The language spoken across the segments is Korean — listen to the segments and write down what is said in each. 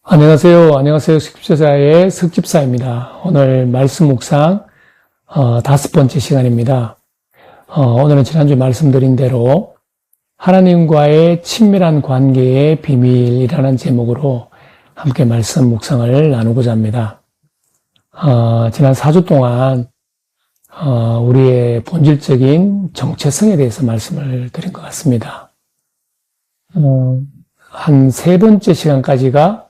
안녕하세요. 숙집제자의 숙집사입니다. 오늘 말씀 묵상 5번째 시간입니다. 오늘은 지난주에 말씀드린 대로 하나님과의 친밀한 관계의 비밀이라는 제목으로 함께 말씀 묵상을 나누고자 합니다. 지난 4주 동안 우리의 본질적인 정체성에 대해서 말씀을 드린 것 같습니다. 한 3번째 시간까지가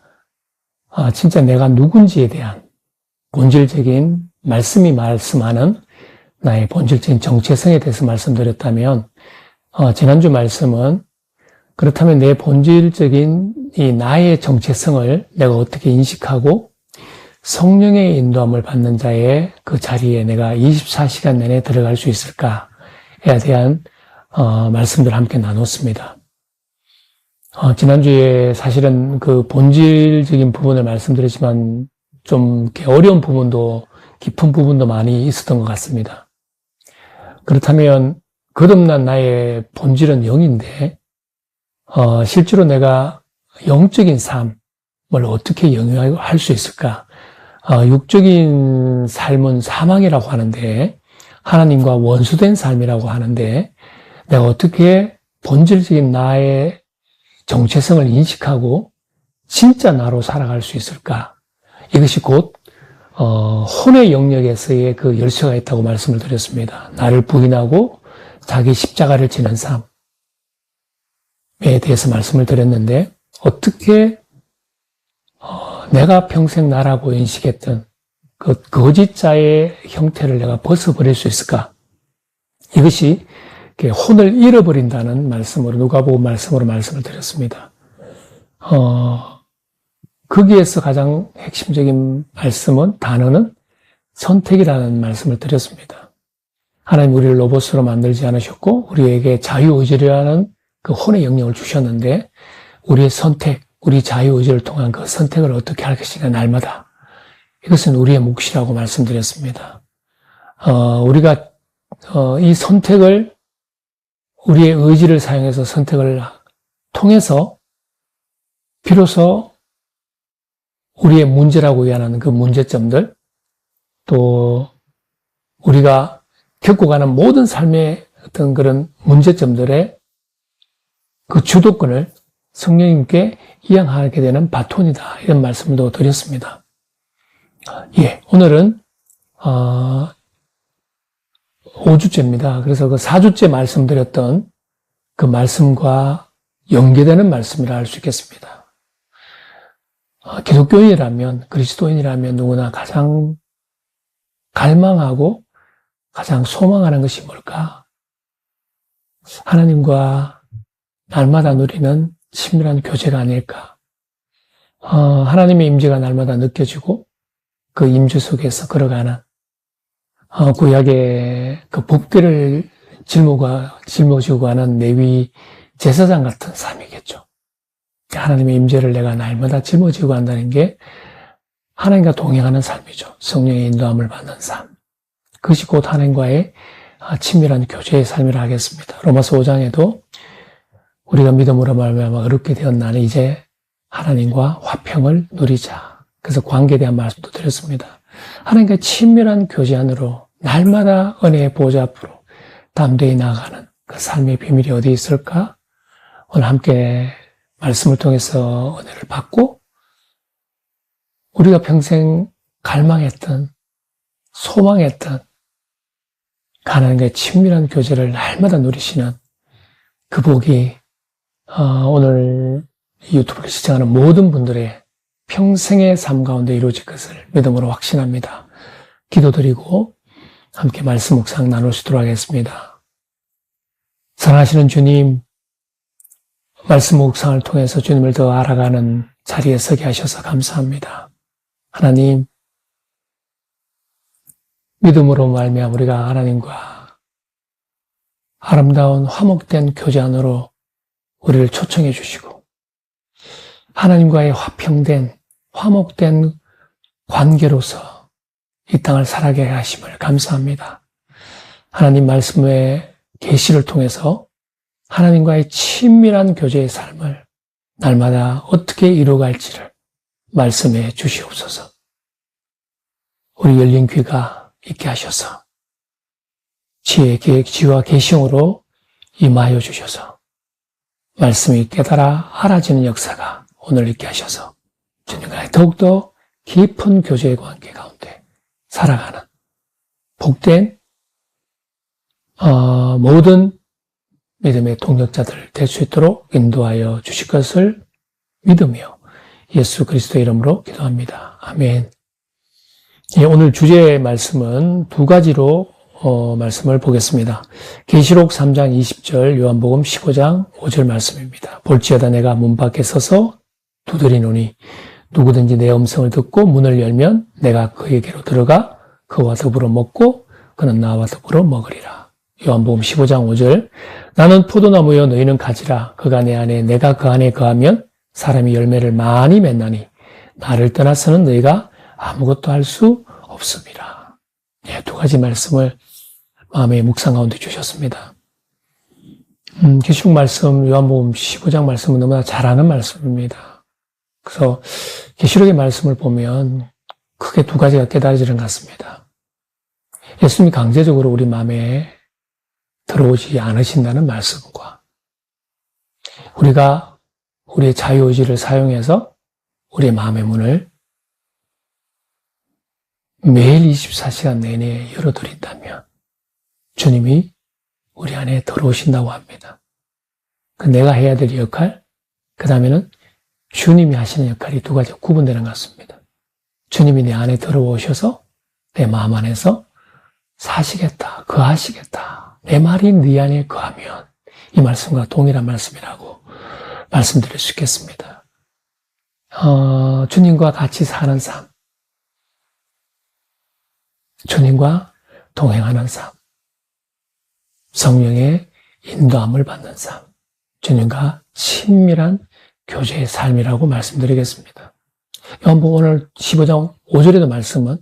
진짜 내가 누군지에 대한 본질적인 말씀이 말씀하는 나의 본질적인 정체성에 대해서 말씀드렸다면, 지난주 말씀은 그렇다면 내 본질적인 이 나의 정체성을 내가 어떻게 인식하고 성령의 인도함을 받는 자의 그 자리에 내가 24시간 내내 들어갈 수 있을까에 대한 말씀들을 함께 나눴습니다. 지난주에 사실은 그 본질적인 부분을 말씀드렸지만 좀 이렇게 어려운 부분도 깊은 부분도 많이 있었던 것 같습니다. 그렇다면 거듭난 나의 본질은 영인데 실제로 내가 영적인 삶을 어떻게 영위할 수 있을까? 육적인 삶은 사망이라고 하는데 하나님과 원수된 삶이라고 하는데 내가 어떻게 본질적인 나의 정체성을 인식하고 진짜 나로 살아갈 수 있을까? 이것이 곧 혼의 영역에서의 그 열쇠가 있다고 말씀을 드렸습니다. 나를 부인하고 자기 십자가를 지는 삶에 대해서 말씀을 드렸는데 어떻게 내가 평생 나라고 인식했던 그 거짓자의 형태를 내가 벗어버릴 수 있을까? 이것이 혼을 잃어버린다는 말씀으로 누가복음 말씀으로 말씀을 드렸습니다. 거기에서 가장 핵심적인 단어는 선택이라는 말씀을 드렸습니다. 하나님 우리를 로봇으로 만들지 않으셨고 우리에게 자유의지라는 그 혼의 영역을 주셨는데 우리의 선택, 우리 자유의지를 통한 그 선택을 어떻게 할 것인가 날마다 이것은 우리의 몫이라고 말씀드렸습니다. 우리가 이 선택을 우리의 의지를 사용해서 선택을 통해서 비로소 우리의 문제라고 위하는 그 문제점들 또 우리가 겪어가는 모든 삶의 어떤 그런 문제점들의 그 주도권을 성령님께 이양하게 되는 바톤이다 이런 말씀도 드렸습니다. 오늘은 5주째입니다. 그래서 그 4주째 말씀드렸던 그 말씀과 연계되는 말씀이라 할 수 있겠습니다. 기독교인이라면, 그리스도인이라면 누구나 가장 갈망하고 가장 소망하는 것이 뭘까? 하나님과 날마다 누리는 친밀한 교제가 아닐까? 하나님의 임재가 날마다 느껴지고 그 임재 속에서 걸어가는 구약의 그 법궤를 짊어지고 가는 레위 제사장 같은 삶이겠죠. 하나님의 임재를 내가 날마다 짊어지고 간다는 게 하나님과 동행하는 삶이죠. 성령의 인도함을 받는 삶. 그것이 곧 하나님과의 친밀한 교제의 삶이라 하겠습니다. 로마서 5장에도 우리가 믿음으로 말미암아 어렵게 되었나니 이제 하나님과 화평을 누리자. 그래서 관계에 대한 말씀도 드렸습니다. 하나님과 친밀한 교제 안으로 날마다 은혜의 보좌 앞으로 담대히 나아가는 그 삶의 비밀이 어디 있을까? 오늘 함께 말씀을 통해서 은혜를 받고 우리가 평생 갈망했던 소망했던 하나님과의 친밀한 교제를 날마다 누리시는 그 복이 오늘 유튜브를 시청하는 모든 분들의 평생의 삶 가운데 이루어질 것을 믿음으로 확신합니다. 기도드리고 함께 말씀 묵상 나누시도록 하겠습니다. 사랑하시는 주님, 말씀 묵상을 통해서 주님을 더 알아가는 자리에 서게 하셔서 감사합니다. 하나님, 믿음으로 말미암아 우리가 하나님과 아름다운 화목된 교제 안으로 우리를 초청해 주시고 하나님과의 화평된 화목된 관계로서 이 땅을 살아가게 하심을 감사합니다. 하나님 말씀의 계시를 통해서 하나님과의 친밀한 교제의 삶을 날마다 어떻게 이루어갈지를 말씀해 주시옵소서. 우리 열린 귀가 있게 하셔서 지혜, 계획, 지혜와 계시형으로 임하여 주셔서 말씀이 깨달아 알아지는 역사가 오늘 있게 하셔서 주님과 더욱더 깊은 교제의 관계 가운데 살아가는 복된 모든 믿음의 동력자들 될 수 있도록 인도하여 주실 것을 믿으며 예수 그리스도의 이름으로 기도합니다. 아멘. 예, 오늘 주제의 말씀은 두 가지로 말씀을 보겠습니다. 계시록 3장 20절, 요한복음 15장 5절 말씀입니다. 볼지어다 내가 문 밖에 서서 두드리노니 누구든지 내 음성을 듣고 문을 열면 내가 그에게로 들어가 그와 더불어 먹고 그는 나와 더불어 먹으리라. 요한복음 15장 5절, 나는 포도나무여 너희는 가지라. 그가 내 안에 내가 그 안에 거하면 사람이 열매를 많이 맺나니 나를 떠나서는 너희가 아무것도 할 수 없습니다. 네, 두 가지 말씀을 마음의 묵상 가운데 주셨습니다. 계시록 말씀, 요한복음 15장 말씀은 너무나 잘 아는 말씀입니다. 그래서 계시록의 말씀을 보면 크게 두 가지가 깨달아지는 것 같습니다. 예수님이 강제적으로 우리 마음에 들어오지 않으신다는 말씀과 우리가 우리의 자유의지를 사용해서 우리의 마음의 문을 매일 24시간 내내 열어드린다면 주님이 우리 안에 들어오신다고 합니다. 내가 해야 될 역할, 그 다음에는 주님이 하시는 역할이 두 가지가 구분되는 것 같습니다. 주님이 내 안에 들어오셔서 내 마음 안에서 사시겠다, 거하시겠다. 내 말이 네 안에 거하면 이 말씀과 동일한 말씀이라고 말씀드릴 수 있겠습니다. 주님과 같이 사는 삶, 주님과 동행하는 삶, 성령의 인도함을 받는 삶, 주님과 친밀한 교제의 삶이라고 말씀드리겠습니다. 요한복음 오늘 15장 5절에도 말씀은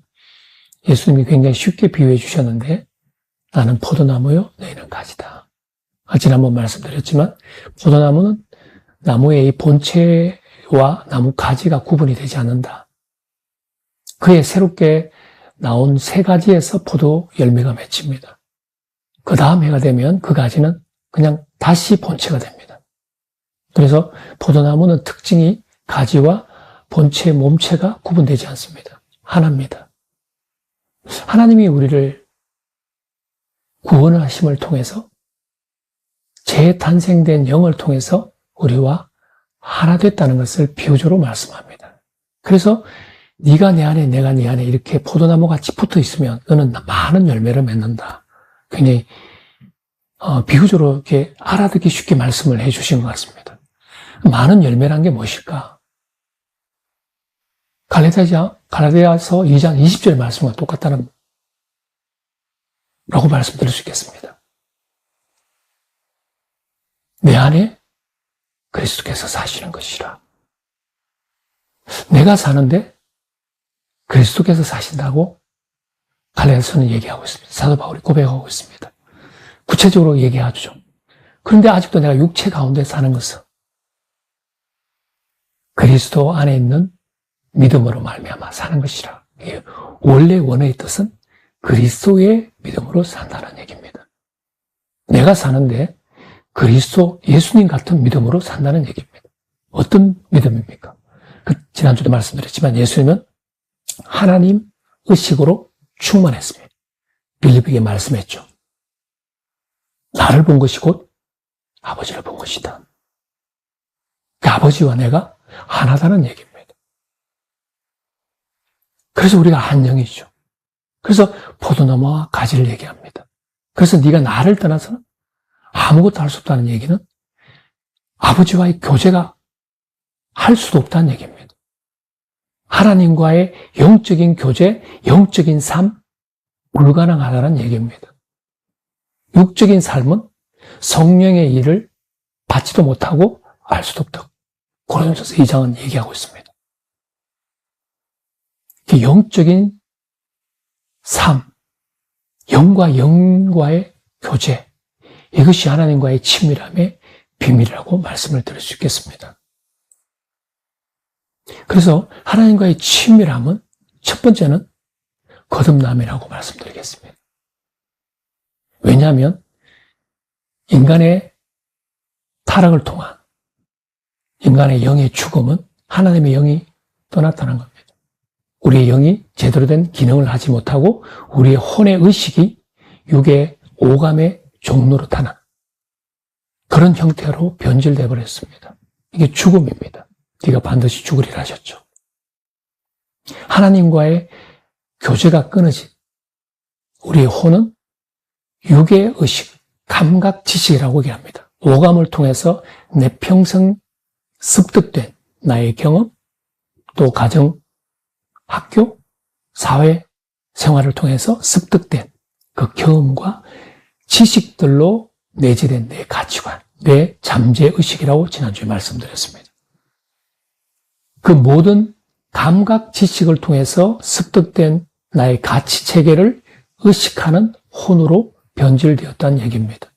예수님이 굉장히 쉽게 비유해 주셨는데 나는 포도나무요, 너희는 가지다. 지난번 말씀드렸지만 포도나무는 나무의 이 본체와 나무 가지가 구분이 되지 않는다. 그의 새롭게 나온 세 가지에서 포도 열매가 맺힙니다. 그 다음 해가 되면 그 가지는 그냥 다시 본체가 됩니다. 그래서 포도나무는 특징이 가지와 본체, 몸체가 구분되지 않습니다. 하나입니다. 하나님이 우리를 구원하심을 통해서 재탄생된 영을 통해서 우리와 하나 됐다는 것을 비유적으로 말씀합니다. 그래서 네가 내 안에 내가 네 안에 이렇게 포도나무같이 붙어 있으면 너는 많은 열매를 맺는다. 굉장히 비유적으로 이렇게 알아듣기 쉽게 말씀을 해주신 것 같습니다. 많은 열매란 게 무엇일까? 갈라디아서 2장 20절 말씀과 똑같다는 라고 말씀드릴 수 있겠습니다. 내 안에 그리스도께서 사시는 것이라. 내가 사는데 그리스도께서 사신다고 갈라디아서는 얘기하고 있습니다. 사도 바울이 고백하고 있습니다. 구체적으로 얘기하죠. 그런데 아직도 내가 육체 가운데 사는 것은 그리스도 안에 있는 믿음으로 말미암아 사는 것이라. 원래 원어의 뜻은 그리스도의 믿음으로 산다는 얘기입니다. 내가 사는데 그리스도 예수님 같은 믿음으로 산다는 얘기입니다. 어떤 믿음입니까? 지난주도 말씀드렸지만 예수님은 하나님 의식으로 충만했습니다. 빌립에게 말씀했죠. 나를 본 것이 곧 아버지를 본 것이다. 그 아버지와 내가 하나다는 얘기입니다. 그래서 우리가 한 영이죠. 그래서 포도나무와 가지를 얘기합니다. 그래서 네가 나를 떠나서는 아무것도 할 수 없다는 얘기는 아버지와의 교제가 할 수도 없다는 얘기입니다. 하나님과의 영적인 교제, 영적인 삶, 불가능하다는 얘기입니다. 육적인 삶은 성령의 일을 받지도 못하고 알 수도 없다. 고린도서 2장은 얘기하고 있습니다. 영적인 삶, 영과 영과의 교제, 이것이 하나님과의 친밀함의 비밀이라고 말씀을 드릴 수 있겠습니다. 그래서 하나님과의 친밀함은 첫 번째는 거듭남이라고 말씀드리겠습니다. 왜냐하면 인간의 타락을 통한 인간의 영의 죽음은 하나님의 영이 떠나타난 겁니다. 우리의 영이 제대로 된 기능을 하지 못하고 우리의 혼의 의식이 육의 오감의 종로로 타는 그런 형태로 변질되어 버렸습니다. 이게 죽음입니다. 네가 반드시 죽으리라 하셨죠. 하나님과의 교제가 끊어진 우리의 혼은 육의 의식, 감각, 지식이라고 얘기합니다. 오감을 통해서 내 평생 습득된 나의 경험, 또 가정, 학교, 사회 생활을 통해서 습득된 그 경험과 지식들로 내재된 내 가치관, 내 잠재의식이라고 지난주에 말씀드렸습니다. 그 모든 감각 지식을 통해서 습득된 나의 가치 체계를 의식하는 혼으로 변질되었다는 얘기입니다.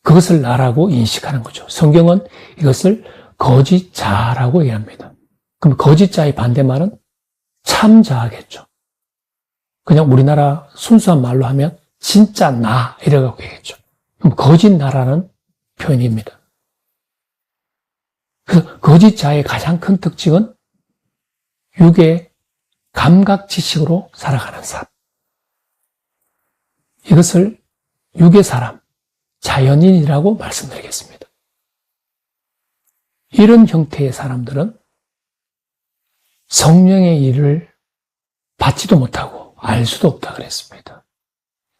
그것을 나라고 인식하는 거죠. 성경은 이것을 거짓자라고 얘기합니다. 그럼 거짓자의 반대말은 참자겠죠. 그냥 우리나라 순수한 말로 하면 진짜 나 이라고 얘기했죠. 그럼 거짓나라는 표현입니다. 그래서 거짓자의 가장 큰 특징은 육의 감각 지식으로 살아가는 사람. 이것을 육의 사람, 자연인이라고 말씀드리겠습니다. 이런 형태의 사람들은 성령의 일을 받지도 못하고 알 수도 없다 그랬습니다.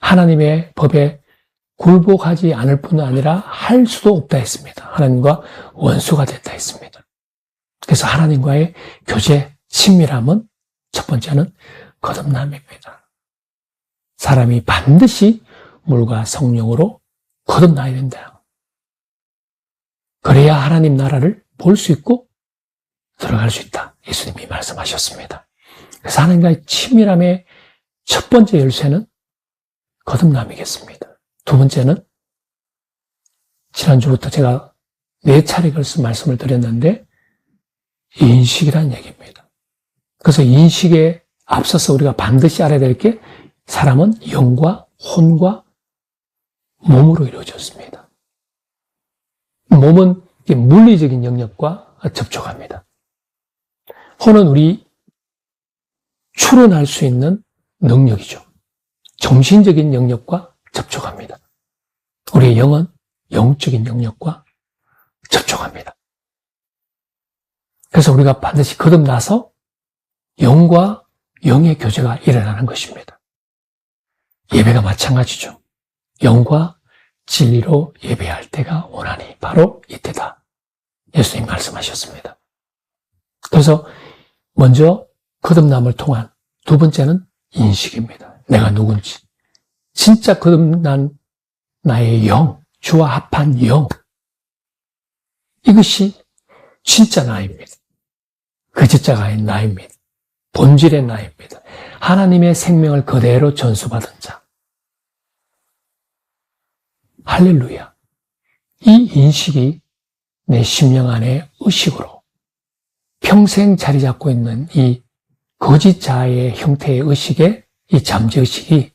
하나님의 법에 굴복하지 않을 뿐 아니라 할 수도 없다 했습니다. 하나님과 원수가 됐다 했습니다. 그래서 하나님과의 교제, 친밀함은 첫 번째는 거듭남입니다. 사람이 반드시 물과 성령으로 거듭나야 된다. 그래야 하나님 나라를 볼 수 있고 들어갈 수 있다. 예수님이 말씀하셨습니다. 그래서 하나님과의 친밀함의 첫 번째 열쇠는 거듭남이겠습니다. 두 번째는 지난주부터 제가 4차례 걸쳐 말씀을 드렸는데 인식이라는 얘기입니다. 그래서 인식에 앞서서 우리가 반드시 알아야 될 게 사람은 영과 혼과 몸으로 이루어졌습니다. 몸은 물리적인 영역과 접촉합니다. 혼은 우리 추론할 수 있는 능력이죠. 정신적인 영역과 접촉합니다. 우리의 영은 영적인 영역과 접촉합니다. 그래서 우리가 반드시 거듭나서 영과 영의 교제가 일어나는 것입니다. 예배가 마찬가지죠. 영과 진리로 예배할 때가 오나니 바로 이때다. 예수님 말씀하셨습니다. 그래서 먼저 거듭남을 통한 두 번째는 인식입니다. 내가 누군지. 진짜 거듭난 나의 영, 주와 합한 영. 이것이 진짜 나입니다. 거짓자가 아닌 나입니다. 본질의 나입니다. 하나님의 생명을 그대로 전수받은 자. 할렐루야. 이 인식이 내 심령 안에 의식으로 평생 자리 잡고 있는 이 거짓자의 형태의 의식에 이 잠재의식이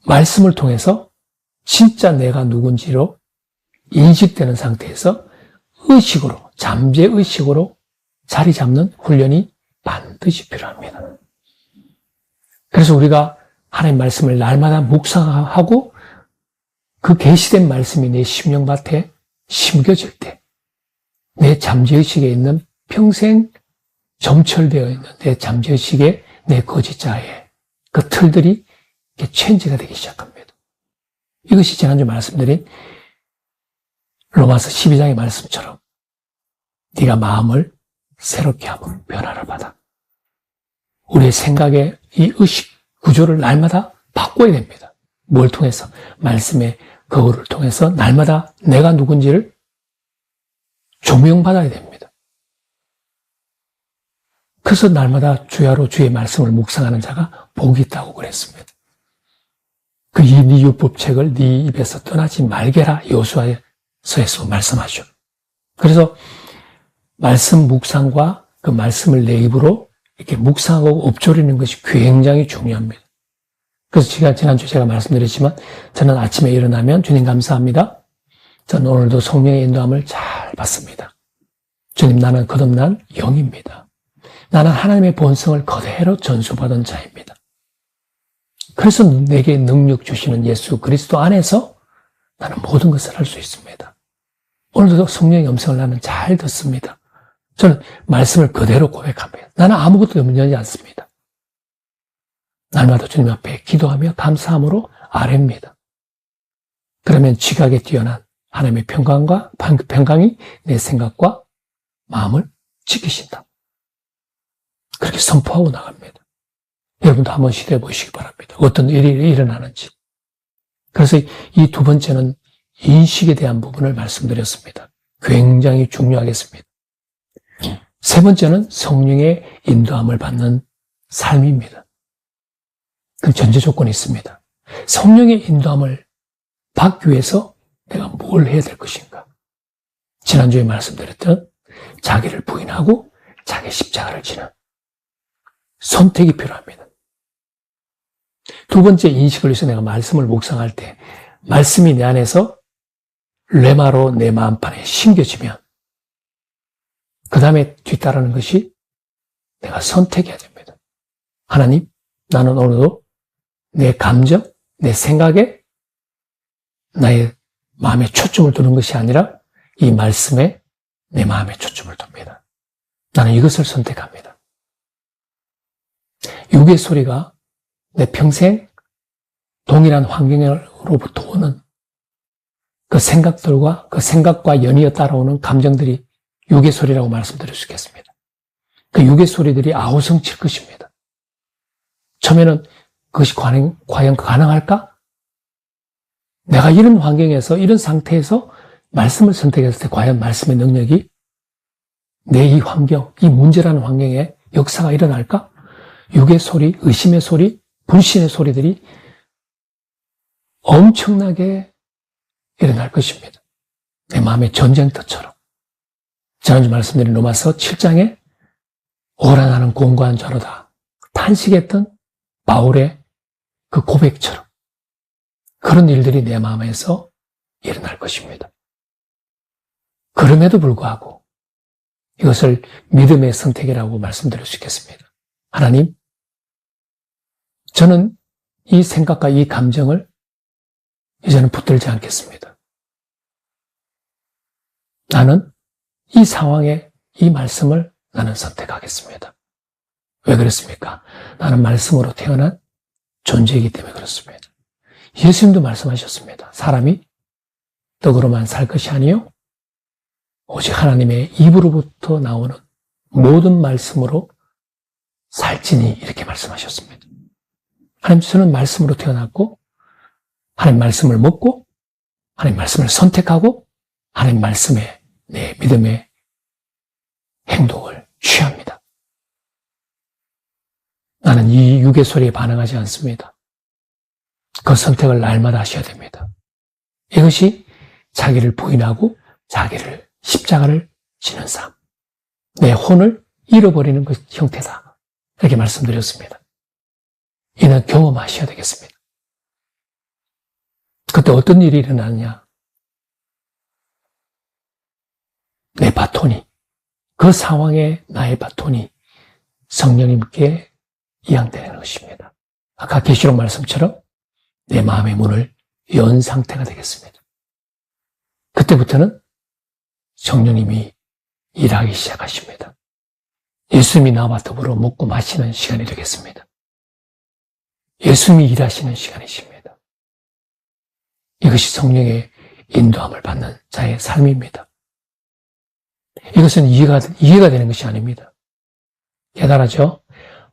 말씀을 통해서 진짜 내가 누군지로 인식되는 상태에서 의식으로, 잠재의식으로 자리 잡는 훈련이 반드시 필요합니다. 그래서 우리가 하나님 말씀을 날마다 묵상하고 그 계시된 말씀이 내 심령밭에 심겨질 때 내 잠재의식에 있는 평생 점철되어 있는 내 잠재의식에 내 거짓자의 그 틀들이 체인지가 되기 시작합니다. 이것이 지난주 말씀드린 로마서 12장의 말씀처럼 네가 마음을 새롭게 하고 변화를 받아. 우리의 생각의 이 의식 구조를 날마다 바꿔야 됩니다. 뭘 통해서? 말씀의 거울을 통해서 날마다 내가 누군지를 조명받아야 됩니다. 그래서 날마다 주야로 주의 말씀을 묵상하는 자가 복이 있다고 그랬습니다. 그 네 율법책을 네 입에서 떠나지 말게라 여호수아서에서 말씀하죠. 그래서 말씀 묵상과 그 말씀을 내 입으로 이렇게 묵상하고 읊조리는 것이 굉장히 중요합니다. 그래서 지난주에 제가 말씀드렸지만 저는 아침에 일어나면 주님 감사합니다. 저는 오늘도 성령의 인도함을 잘 받습니다. 주님, 나는 거듭난 영입니다. 나는 하나님의 본성을 그대로 전수받은 자입니다. 그래서 내게 능력 주시는 예수 그리스도 안에서 나는 모든 것을 할 수 있습니다. 오늘도 성령의 음성을 나는 잘 듣습니다. 저는 말씀을 그대로 고백합니다. 나는 아무것도 염려하지 않습니다. 날마다 주님 앞에 기도하며 감사함으로 아뢰입니다. 그러면 지각에 뛰어난 하나님의 평강이 내 생각과 마음을 지키신다. 그렇게 선포하고 나갑니다. 여러분도 한번 시도해 보시기 바랍니다. 어떤 일이 일어나는지. 그래서 이 두 번째는 인식에 대한 부분을 말씀드렸습니다. 굉장히 중요하겠습니다. 세 번째는 성령의 인도함을 받는 삶입니다. 그 전제 조건이 있습니다. 성령의 인도함을 받기 위해서 내가 뭘 해야 될 것인가? 지난주에 말씀드렸던 자기를 부인하고 자기 십자가를 지는 선택이 필요합니다. 두 번째 인식을 위해서 내가 말씀을 묵상할 때 말씀이 내 안에서 레마로 내 마음판에 심겨지면 그 다음에 뒤따르는 것이 내가 선택해야 됩니다. 하나님, 나는 오늘도 내 감정, 내 생각에 나의 마음에 초점을 두는 것이 아니라 이 말씀에 내 마음에 초점을 둡니다. 나는 이것을 선택합니다. 육의 소리가 내 평생 동일한 환경으로부터 오는 그 생각과 연이어 따라오는 감정들이 육의 소리라고 말씀드릴 수 있겠습니다. 그 육의 소리들이 아우성칠 것입니다. 처음에는 그것이 과연 가능할까? 내가 이런 환경에서, 이런 상태에서 말씀을 선택했을 때 과연 말씀의 능력이 내 이 환경, 이 문제라는 환경에 역사가 일어날까? 육의 소리, 의심의 소리, 불신의 소리들이 엄청나게 일어날 것입니다. 내 마음의 전쟁터처럼. 지난주 말씀드린 로마서 7장에 오라 나는 공고한 자로다 탄식했던 바울의 그 고백처럼 그런 일들이 내 마음에서 일어날 것입니다. 그럼에도 불구하고 이것을 믿음의 선택이라고 말씀드릴 수 있겠습니다. 하나님, 저는 이 생각과 이 감정을 이제는 붙들지 않겠습니다. 나는 이 상황에 이 말씀을 나는 선택하겠습니다. 왜 그렇습니까? 나는 말씀으로 태어난 존재이기 때문에 그렇습니다. 예수님도 말씀하셨습니다. 사람이 떡으로만 살 것이 아니요 오직 하나님의 입으로부터 나오는 모든 말씀으로 살지니 이렇게 말씀하셨습니다. 하나님, 저는 말씀으로 태어났고 하나님 말씀을 먹고 하나님 말씀을 선택하고 하나님 말씀에 내 믿음의 행동을 취합니다. 나는 이 육의 소리에 반응하지 않습니다. 그 선택을 날마다 하셔야 됩니다. 이것이 자기를 부인하고 자기를 십자가를 지는 삶, 내 혼을 잃어버리는 그 형태다. 이렇게 말씀드렸습니다. 이는 경험하셔야 되겠습니다. 그때 어떤 일이 일어나느냐? 내 바톤이, 그 상황에 나의 바톤이 성령님께 이양되는 것입니다. 아까 계시록 말씀처럼 내 마음의 문을 연 상태가 되겠습니다. 그때부터는 성령님이 일하기 시작하십니다. 예수님이 나와 더불어 먹고 마시는 시간이 되겠습니다. 예수님이 일하시는 시간이십니다. 이것이 성령의 인도함을 받는 자의 삶입니다. 이것은 이해가 되는 것이 아닙니다. 깨달아져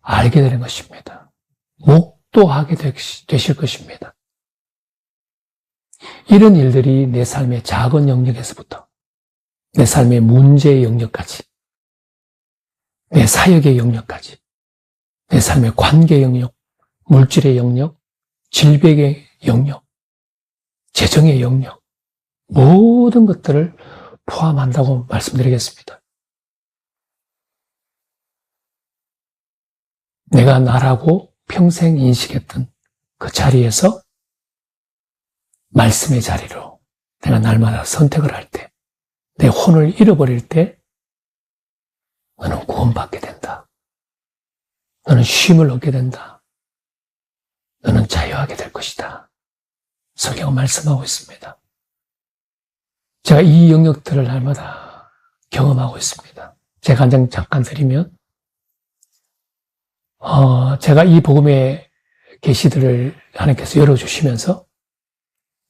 알게 되는 것입니다. 목도하게 되실 것입니다. 이런 일들이 내 삶의 작은 영역에서부터 내 삶의 문제의 영역까지, 내 사역의 영역까지, 내 삶의 관계 영역, 물질의 영역, 질병의 영역, 재정의 영역, 모든 것들을 포함한다고 말씀드리겠습니다. 내가 나라고 평생 인식했던 그 자리에서 말씀의 자리로 내가 날마다 선택을 할 때, 내 혼을 잃어버릴 때 너는 구원받게 된다. 너는 쉼을 얻게 된다. 너는 자유하게 될 것이다. 성경은 말씀하고 있습니다. 제가 이 영역들을 날마다 경험하고 있습니다. 제가 한 장 잠깐 드리면, 제가 이 복음의 계시들을 하나님께서 열어주시면서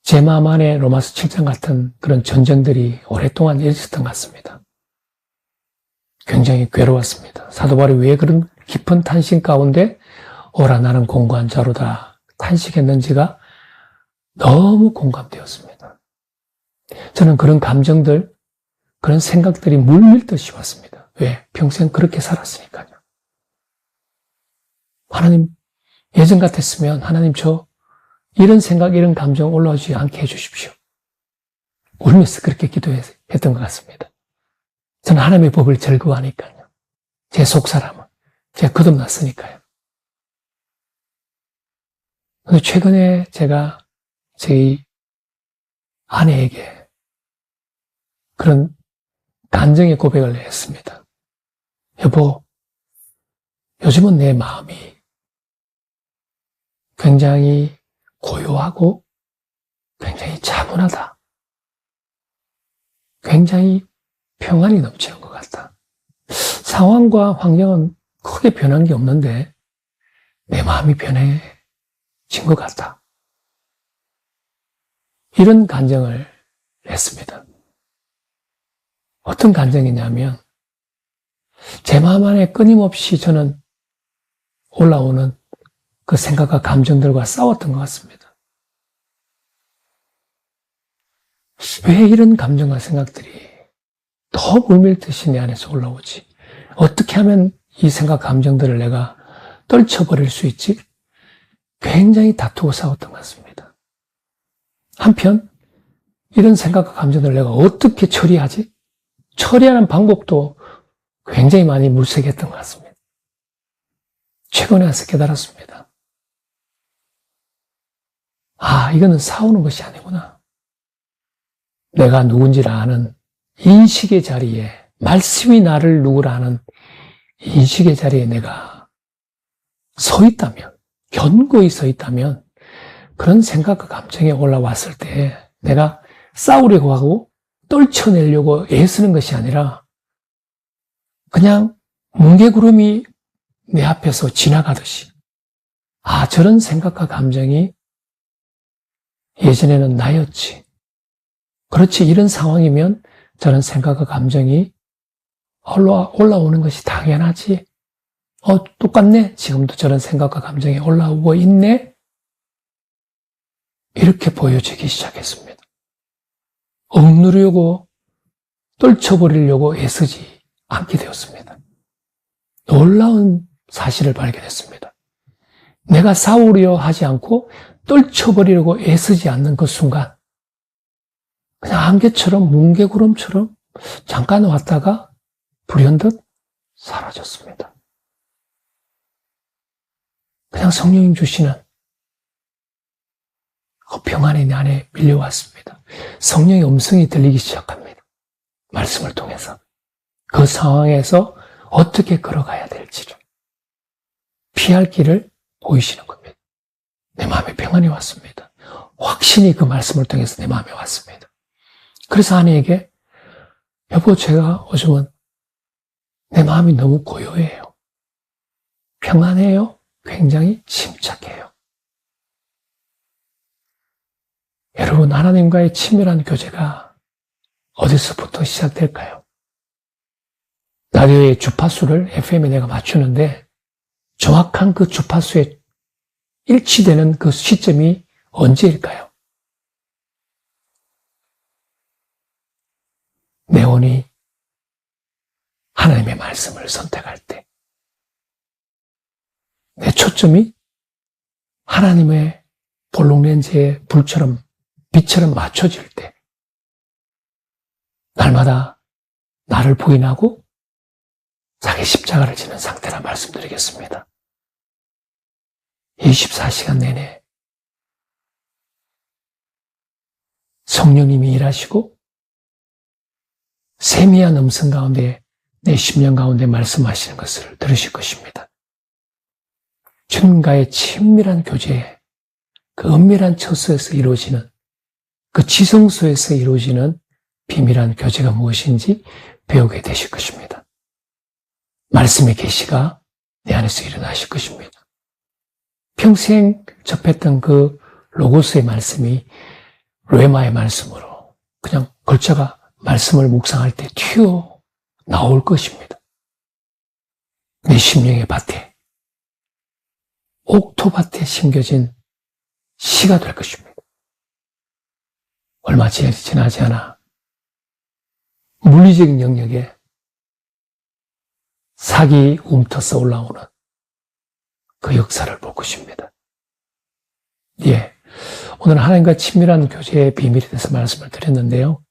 제 마음 안에 로마서 7장 같은 그런 전쟁들이 오랫동안 있었던 것 같습니다. 굉장히 괴로웠습니다. 사도 바울이 왜 그런 깊은 탄식 가운데 오라 나는 공고한 자로다 탄식했는지가 너무 공감되었습니다. 저는 그런 감정들, 그런 생각들이 물밀듯이 왔습니다. 왜? 평생 그렇게 살았으니까요. 하나님, 예전 같았으면 하나님 저 이런 생각, 이런 감정 올라오지 않게 해주십시오. 울면서 그렇게 기도했던 것 같습니다. 저는 하나님의 법을 즐거워하니까요. 제 속사람은 제가 거듭났으니까요. 근데 최근에 제가 저희 아내에게 그런 간증의 고백을 했습니다. 여보, 요즘은 내 마음이 굉장히 고요하고 굉장히 차분하다. 굉장히 평안이 넘치는 것 같다. 상황과 환경은 크게 변한 게 없는데 내 마음이 변해진 것 같다. 이런 간증을 했습니다. 어떤 간증이냐면 제 마음 안에 끊임없이 저는 올라오는 그 생각과 감정들과 싸웠던 것 같습니다. 왜 이런 감정과 생각들이 더 물밀듯이 내 안에서 올라오지? 어떻게 하면 이 생각, 감정들을 내가 떨쳐버릴 수 있지? 굉장히 다투고 싸웠던 것 같습니다. 한편 이런 생각과 감정들을 내가 어떻게 처리하지? 처리하는 방법도 굉장히 많이 물색했던 것 같습니다. 최근에 와서 깨달았습니다. 아, 이거는 싸우는 것이 아니구나. 내가 누군지를 아는 인식의 자리에, 말씀이 나를 누구라 하는 인식의 자리에 내가 서 있다면, 견고히 서 있다면, 그런 생각과 감정이 올라왔을 때 내가 싸우려고 하고 떨쳐내려고 애쓰는 것이 아니라 그냥 뭉게구름이 내 앞에서 지나가듯이, 아, 저런 생각과 감정이 예전에는 나였지. 그렇지, 이런 상황이면 저런 생각과 감정이 올라오는 것이 당연하지. 똑같네. 지금도 저런 생각과 감정이 올라오고 있네. 이렇게 보여지기 시작했습니다. 억누르려고, 떨쳐버리려고 애쓰지 않게 되었습니다. 놀라운 사실을 발견했습니다. 내가 싸우려 하지 않고 떨쳐버리려고 애쓰지 않는 그 순간, 그냥 안개처럼, 뭉게구름처럼 잠깐 왔다가 불현듯 사라졌습니다. 그냥 성령님 주시는 그 평안이 내 안에 밀려왔습니다. 성령의 음성이 들리기 시작합니다. 말씀을 통해서. 그 상황에서 어떻게 걸어가야 될지를, 피할 길을 보이시는 겁니다. 내 마음에 평안이 왔습니다. 확신이 그 말씀을 통해서 내 마음에 왔습니다. 그래서 아내에게, 여보, 제가 요즘은 내 마음이 너무 고요해요. 평안해요. 굉장히 침착해요. 여러분, 하나님과의 친밀한 교제가 어디서부터 시작될까요? 라디오의 주파수를 FM에 내가 맞추는데 정확한 그 주파수에 일치되는 그 시점이 언제일까요? 내 혼이 하나님의 말씀을 선택할 때, 내 초점이 하나님의 볼록렌즈의 불처럼, 빛처럼 맞춰질 때, 날마다 나를 부인하고 자기 십자가를 지는 상태라 말씀드리겠습니다. 24시간 내내 성령님이 일하시고 세미한 음성 가운데 내 심령 가운데 말씀하시는 것을 들으실 것입니다. 주님과의 친밀한 교제, 그 은밀한 처소에서 이루어지는, 그 지성소에서 이루어지는 비밀한 교제가 무엇인지 배우게 되실 것입니다. 말씀의 계시가 내 안에서 일어나실 것입니다. 평생 접했던 그 로고스의 말씀이 레마의 말씀으로 그냥 걸자가 말씀을 묵상할 때 튀어 나올 것입니다. 내 심령의 밭에, 옥토밭에 심겨진 씨가 될 것입니다. 얼마 지나지 않아 물리적인 영역에 삭이 움터서 올라오는 그 역사를 볼 것입니다. 예, 오늘 하나님과 친밀한 교제의 비밀에 대해서 말씀을 드렸는데요.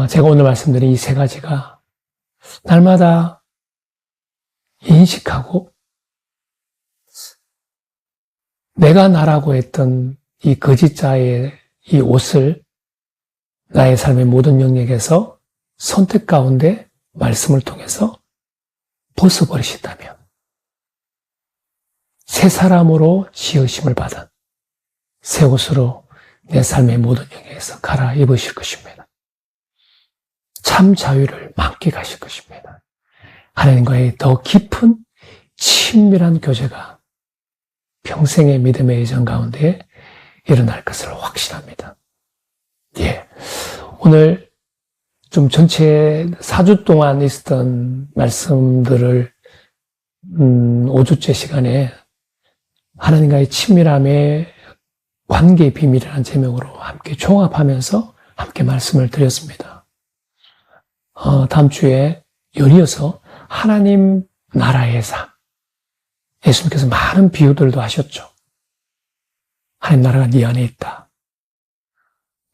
제가 오늘 말씀드린 이 세 가지가 날마다 인식하고 내가 나라고 했던 이 거짓자의 이 옷을 나의 삶의 모든 영역에서 선택 가운데 말씀을 통해서 벗어버리신다면 새 사람으로 지으심을 받은 새 옷으로 내 삶의 모든 영역에서 갈아입으실 것입니다. 참 자유를 만끽하실 것입니다. 하나님과의 더 깊은 친밀한 교제가 평생의 믿음의 여정 가운데 일어날 것을 확신합니다. 예, 오늘 좀 전체 4주 동안 있었던 말씀들을 5주째 시간에 하나님과의 친밀함의 관계의 비밀이라는 제목으로 함께 종합하면서 함께 말씀을 드렸습니다. 다음 주에 연이어서 하나님 나라의 삶, 예수님께서 많은 비유들도 하셨죠. 하나님 나라가 네 안에 있다.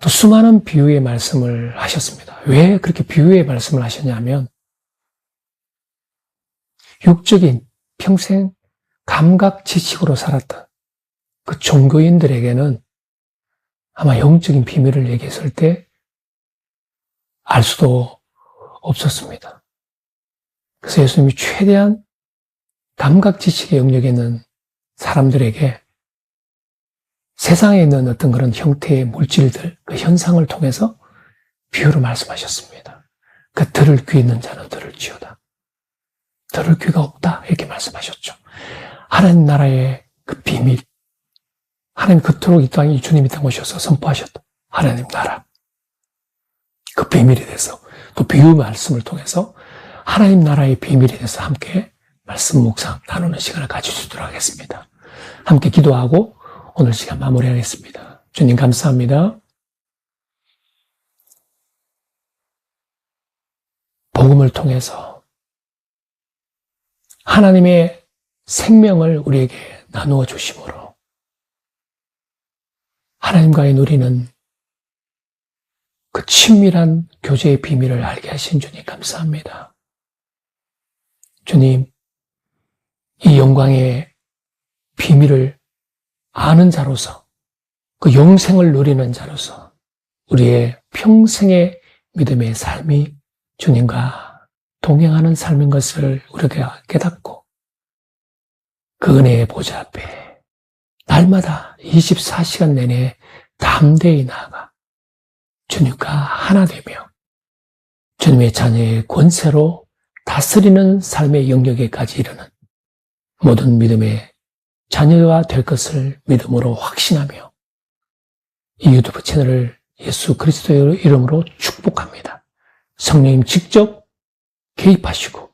또 수많은 비유의 말씀을 하셨습니다. 왜 그렇게 비유의 말씀을 하셨냐면 육적인 평생 감각 지식으로 살았던 그 종교인들에게는 아마 영적인 비밀을 얘기했을 때 알 수도 없었습니다. 그래서 예수님이 최대한 감각 지식의 영역에 있는 사람들에게 세상에 있는 어떤 그런 형태의 물질들, 그 현상을 통해서 비유로 말씀하셨습니다. 그 들을 귀 있는 자는 들을지어다. 들을 귀가 없다 이렇게 말씀하셨죠. 하나님 나라의 그 비밀, 하나님 그토록 이 땅에 주님이 땅 오셔서 선포하셨다. 하나님 나라, 그 비밀에 대해서 또 비유 말씀을 통해서 하나님 나라의 비밀에 대해서 함께 말씀 묵상 나누는 시간을 가질 수 있도록 하겠습니다. 함께 기도하고 오늘 시간 마무리하겠습니다. 주님 감사합니다. 복음을 통해서 하나님의 생명을 우리에게 나누어 주심으로 하나님과의 누리는 그 친밀한 교제의 비밀을 알게 하신 주님 감사합니다. 주님, 이 영광의 비밀을 아는 자로서 그 영생을 누리는 자로서 우리의 평생의 믿음의 삶이 주님과 동행하는 삶인 것을 우리가 깨닫고 그 은혜의 보좌 앞에 날마다 24시간 내내 담대히 나아가 주님과 하나 되며 주님의 자녀의 권세로 다스리는 삶의 영역에까지 이르는 모든 믿음의 자녀가 될 것을 믿음으로 확신하며 이 유튜브 채널을 예수 그리스도의 이름으로 축복합니다. 성령님 직접 개입하시고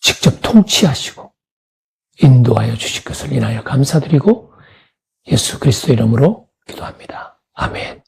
직접 통치하시고 인도하여 주실 것을 인하여 감사드리고 예수 그리스도의 이름으로 기도합니다. 아멘.